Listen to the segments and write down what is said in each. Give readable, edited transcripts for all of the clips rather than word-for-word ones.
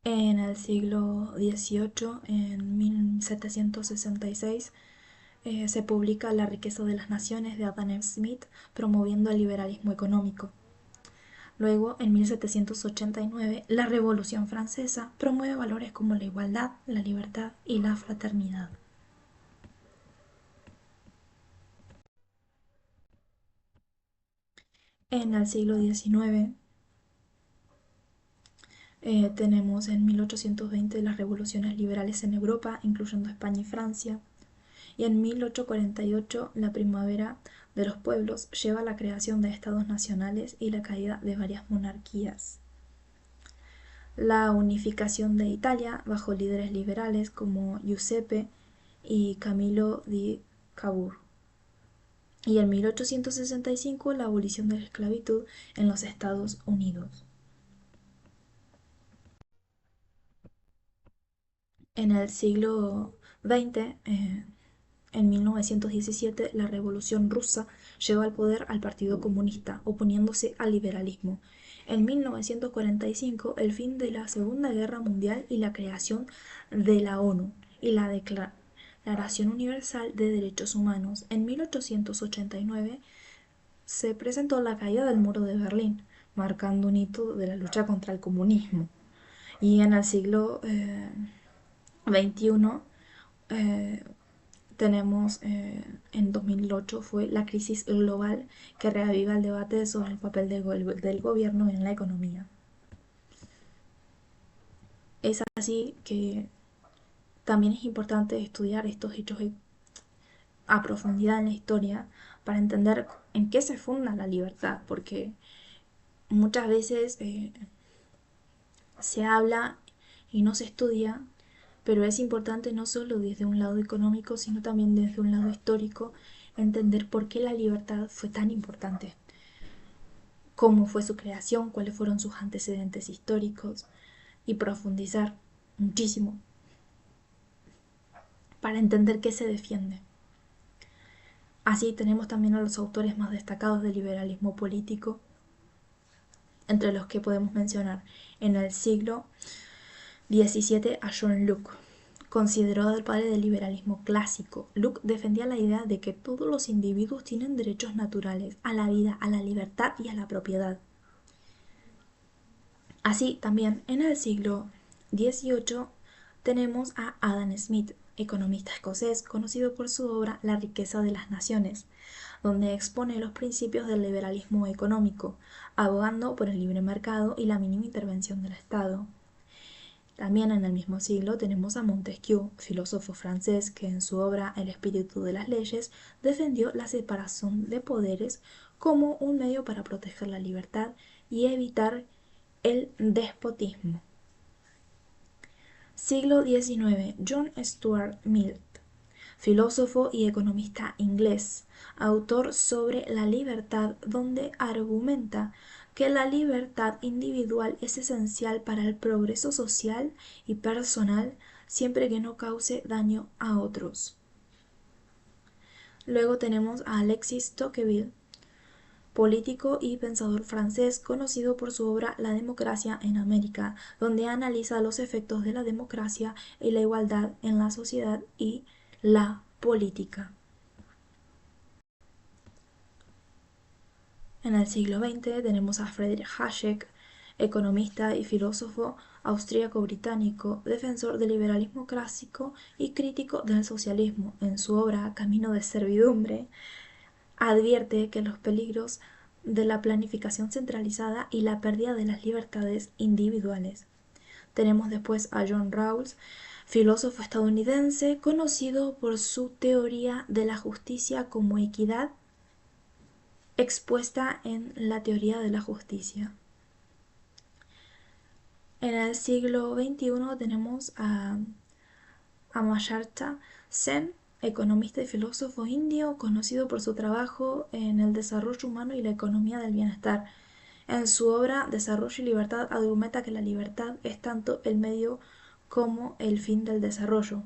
En el siglo XVIII, en 1766, se publica La riqueza de las naciones de Adam Smith, promoviendo el liberalismo económico. Luego, en 1789, la Revolución Francesa promueve valores como la igualdad, la libertad y la fraternidad. En el siglo XIX, tenemos en 1820 las revoluciones liberales en Europa, incluyendo España y Francia. Y en 1848 la primavera de los pueblos lleva a la creación de estados nacionales y la caída de varias monarquías. La unificación de Italia bajo líderes liberales como Giuseppe y Camillo di Cavour. Y en 1865 la abolición de la esclavitud en los Estados Unidos. En el siglo XX, en 1917, la Revolución Rusa llevó al poder al Partido Comunista, oponiéndose al liberalismo. En 1945, el fin de la Segunda Guerra Mundial y la creación de la ONU y la Declaración Universal de Derechos Humanos. En 1889 se presentó la caída del muro de Berlín, marcando un hito de la lucha contra el comunismo. Y en el siglo XXI, eh, tenemos en 2008 fue la crisis global que reaviva el debate sobre el papel del gobierno en la economía. Es así que también es importante estudiar estos hechos a profundidad en la historia para entender en qué se funda la libertad, porque muchas veces se habla y no se estudia, pero es importante no solo desde un lado económico, sino también desde un lado histórico, entender por qué la libertad fue tan importante, cómo fue su creación, cuáles fueron sus antecedentes históricos y profundizar muchísimo para entender qué se defiende. Así tenemos también a los autores más destacados del liberalismo político, entre los que podemos mencionar en el siglo XVII a John Locke, considerado el padre del liberalismo clásico. Locke defendía la idea de que todos los individuos tienen derechos naturales a la vida, a la libertad y a la propiedad. Así también en el siglo XVIII tenemos a Adam Smith, economista escocés conocido por su obra La riqueza de las naciones, donde expone los principios del liberalismo económico, abogando por el libre mercado y la mínima intervención del Estado. También en el mismo siglo tenemos a Montesquieu, filósofo francés que en su obra El espíritu de las leyes defendió la separación de poderes como un medio para proteger la libertad y evitar el despotismo. Siglo XIX. John Stuart Mill, filósofo y economista inglés, autor sobre la libertad, donde argumenta que la libertad individual es esencial para el progreso social y personal siempre que no cause daño a otros. Luego tenemos a Alexis Tocqueville, político y pensador francés conocido por su obra La democracia en América, donde analiza los efectos de la democracia y la igualdad en la sociedad y la política. En el siglo XX tenemos a Friedrich Hayek, economista y filósofo austríaco-británico, defensor del liberalismo clásico y crítico del socialismo. En su obra Camino de servidumbre, advierte que los peligros de la planificación centralizada y la pérdida de las libertades individuales. Tenemos después a John Rawls, filósofo estadounidense conocido por su teoría de la justicia como equidad expuesta en la teoría de la justicia. En el siglo XXI tenemos a Amartya Sen, economista y filósofo indio conocido por su trabajo en el desarrollo humano y la economía del bienestar. En su obra Desarrollo y Libertad argumenta que la libertad es tanto el medio como el fin del desarrollo.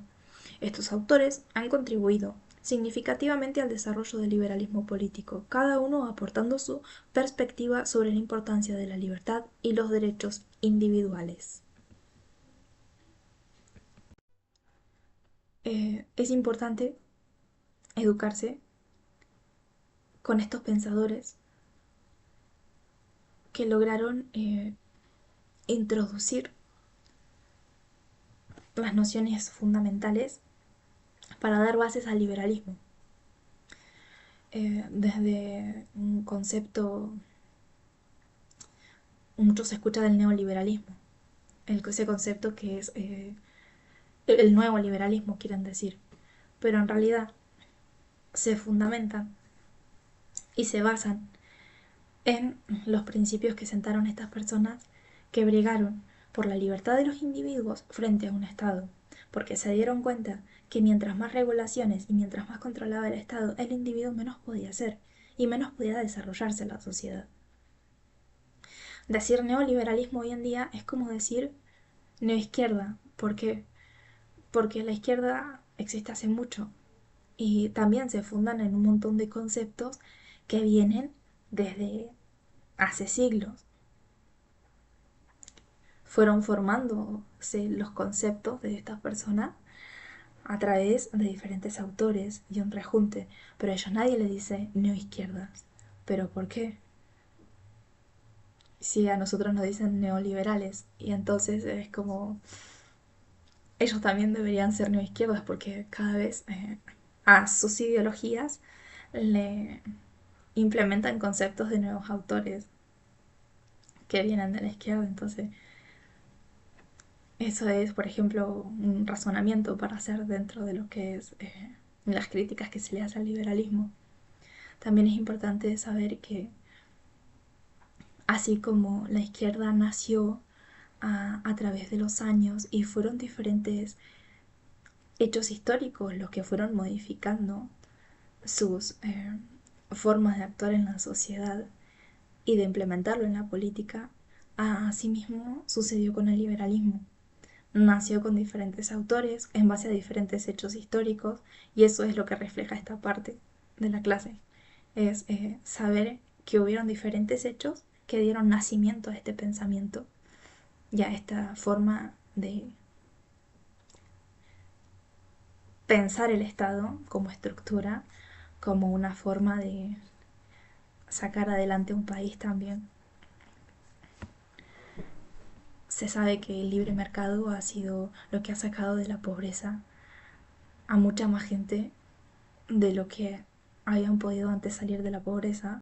Estos autores han contribuido significativamente al desarrollo del liberalismo político, cada uno aportando su perspectiva sobre la importancia de la libertad y los derechos individuales. es importante educarse con estos pensadores que lograron introducir las nociones fundamentales para dar bases al liberalismo. Desde un concepto, mucho se escucha del neoliberalismo, ese concepto que es el nuevo liberalismo, quieren decir, pero en realidad se fundamentan y se basan en los principios que sentaron estas personas que bregaron por la libertad de los individuos frente a un Estado, porque se dieron cuenta que mientras más regulaciones y mientras más controlaba el Estado, el individuo menos podía hacer y menos podía desarrollarse en la sociedad. Decir neoliberalismo hoy en día es como decir neoizquierda. ¿Por qué? Porque la izquierda existe hace mucho y también se fundan en un montón de conceptos que vienen desde hace siglos. Fueron formándose los conceptos de estas personas a través de diferentes autores y un rejunte, pero a ellos nadie le dice neoizquierdas. ¿Pero por qué? Si a nosotros nos dicen neoliberales, y entonces es como ellos también deberían ser neoizquierdas porque cada vez a sus ideologías le implementan conceptos de nuevos autores que vienen de la izquierda. Entonces eso es, por ejemplo, un razonamiento para hacer dentro de lo que es las críticas que se le hace al liberalismo. También es importante saber que así como la izquierda nació a través de los años y fueron diferentes hechos históricos los que fueron modificando sus formas de actuar en la sociedad y de implementarlo en la política, asimismo sucedió con el liberalismo. Nació con diferentes autores en base a diferentes hechos históricos y eso es lo que refleja esta parte de la clase. Es saber que hubieron diferentes hechos que dieron nacimiento a este pensamiento y a esta forma de pensar el Estado como estructura, como una forma de sacar adelante un país también. Se sabe que el libre mercado ha sido lo que ha sacado de la pobreza a mucha más gente de lo que habían podido antes salir de la pobreza.